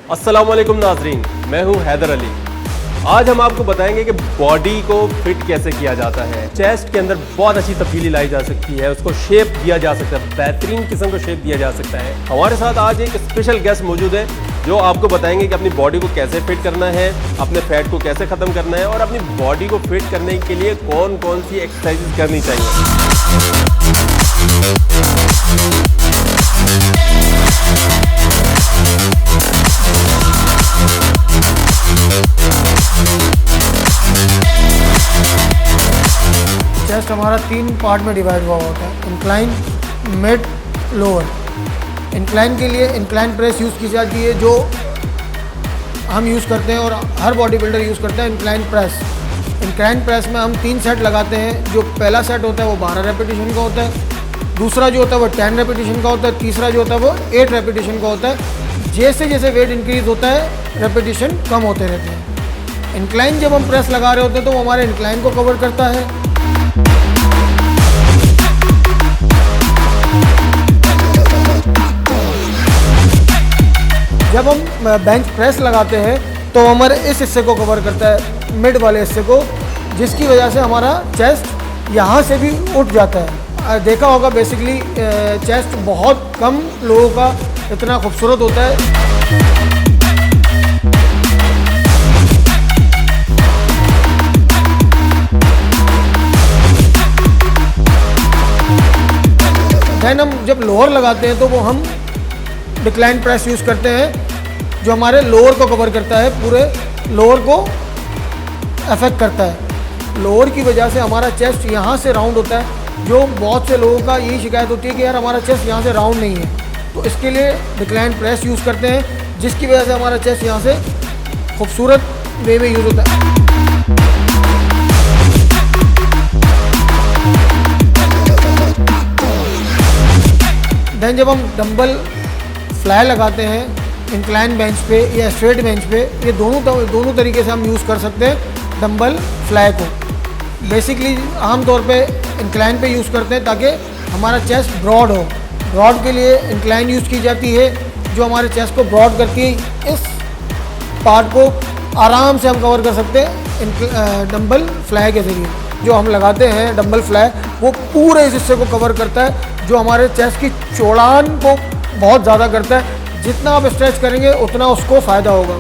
अस्सलाम वालेकुम नाजरीन, मैं हूं हैदर अली। आज हम आपको बताएंगे कि बॉडी को फिट कैसे किया जाता है। चेस्ट के अंदर बहुत अच्छी तब्दीली लाई जा सकती है, उसको शेप दिया जा सकता है, बेहतरीन किस्म को शेप दिया जा सकता है। हमारे साथ आज एक स्पेशल गेस्ट मौजूद है जो आपको बताएंगे कि अपनी बॉडी को कैसे फिट करना है, अपने फैट को कैसे ख़त्म करना है और अपनी बॉडी को फिट करने के लिए कौन कौन सी एक्सरसाइज करनी चाहिए। चेस्ट हमारा 3 पार्ट में डिवाइड हुआ होता है, इंक्लाइन, मिड, लोअर। इंक्लाइन के लिए इंक्लाइन प्रेस यूज़ की जाती है जो हम यूज़ करते हैं और हर बॉडी बिल्डर यूज़ करते हैं। इंक्लाइन प्रेस, इंक्लाइन प्रेस में हम 3 सेट लगाते हैं। जो पहला सेट होता है वो 12 रेपिटेशन का होता है, दूसरा जो होता है वो 10 रेपिटेशन का होता है, तीसरा जो होता है वो 8 रेपिटेशन का होता है। जैसे जैसे वेट इंक्रीज होता है रेपिटेशन कम होते रहते हैं। इंक्लाइन जब हम प्रेस लगा रहे होते हैं तो वो हमारे इंक्लाइन को कवर करता है। जब हम बेंच प्रेस लगाते हैं तो हमारे इस हिस्से को कवर करता है, मिड वाले हिस्से को, जिसकी वजह से हमारा चेस्ट यहाँ से भी उठ जाता है। देखा होगा बेसिकली चेस्ट बहुत कम लोगों का इतना खूबसूरत होता है। देन हम जब लोअर लगाते हैं तो वो हम डिक्लाइन प्रेस यूज़ करते हैं जो हमारे लोअर को कवर करता है, पूरे लोअर को अफेक्ट करता है। लोअर की वजह से हमारा चेस्ट यहाँ से राउंड होता है, जो बहुत से लोगों का यही शिकायत होती है कि यार हमारा चेस्ट यहाँ से राउंड नहीं है, तो इसके लिए डिक्लाइन प्रेस यूज़ करते हैं जिसकी वजह से हमारा चेस्ट यहाँ से खूबसूरत वे में यूज़ होता है। देन जब हम डंबल फ्लाई लगाते हैं इंक्लाइन बेंच पे या स्ट्रेट बेंच पे, ये दोनों तरीके से हम यूज़ कर सकते हैं डंबल फ्लाई को। बेसिकली आमतौर पे इंक्लाइन पे यूज़ करते हैं ताकि हमारा चेस्ट ब्रॉड हो। ब्रॉड के लिए इंक्लाइन यूज़ की जाती है जो हमारे चेस्ट को ब्रॉड करती है। इस पार्ट को आराम से हम कवर कर सकते हैं डंबल फ्लाई के ज़रिए। जो हम लगाते हैं डंबल फ्लाई वो पूरे इस हिस्से को कवर करता है जो हमारे चेस्ट की चौड़ान को बहुत ज़्यादा करता है। जितना आप स्ट्रेच करेंगे उतना उसको फ़ायदा होगा।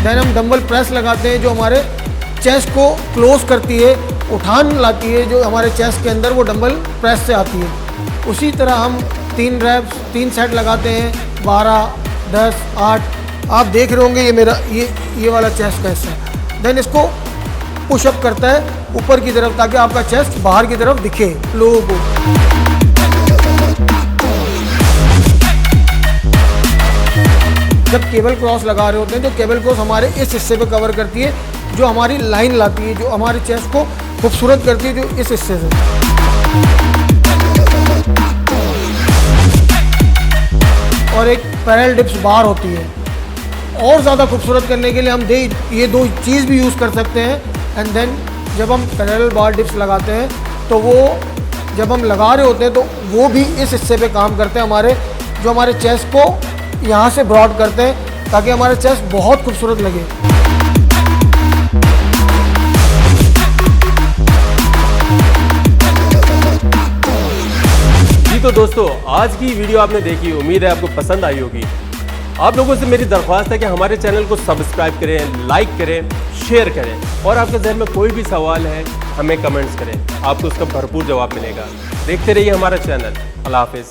देन हम डंबल प्रेस लगाते हैं जो हमारे चेस्ट को क्लोज करती है, उठान लाती है, जो हमारे चेस्ट के अंदर वो डंबल प्रेस से आती है। उसी तरह हम 3 रेप्स 3 सेट लगाते हैं, 12, 10, 8। आप देख रहे होंगे ये मेरा ये वाला चेस्ट का हिस्सा। देन इसको पुशअप करता है ऊपर की तरफ ताकि आपका चेस्ट बाहर की तरफ दिखे लोगों को। जब केबल क्रॉस लगा रहे होते हैं तो केबल क्रॉस हमारे इस हिस्से पे कवर करती है जो हमारी लाइन लाती है, जो हमारे चेस्ट को खूबसूरत करती है, जो इस हिस्से से। और एक पैरेलल डिप्स बार होती है। और ज़्यादा खूबसूरत करने के लिए हम ये 2 चीज़ भी यूज़ कर सकते हैं। एंड देन जब हम पैरेलल बार डिप्स लगाते हैं तो वो जब हम लगा रहे होते हैं तो वो भी इस हिस्से पे काम करते हैं, जो हमारे चेस्ट को यहाँ से ब्रॉड करते हैं ताकि हमारा चेस्ट बहुत खूबसूरत लगे। जी तो दोस्तों, आज की वीडियो आपने देखी, उम्मीद है आपको पसंद आई होगी। आप लोगों से मेरी दरख्वास्त है कि हमारे चैनल को सब्सक्राइब करें, लाइक करें, शेयर करें और आपके जहन में कोई भी सवाल है हमें कमेंट्स करें, आपको उसका भरपूर जवाब मिलेगा। देखते रहिए हमारा चैनल। अल्लाह हाफिज़।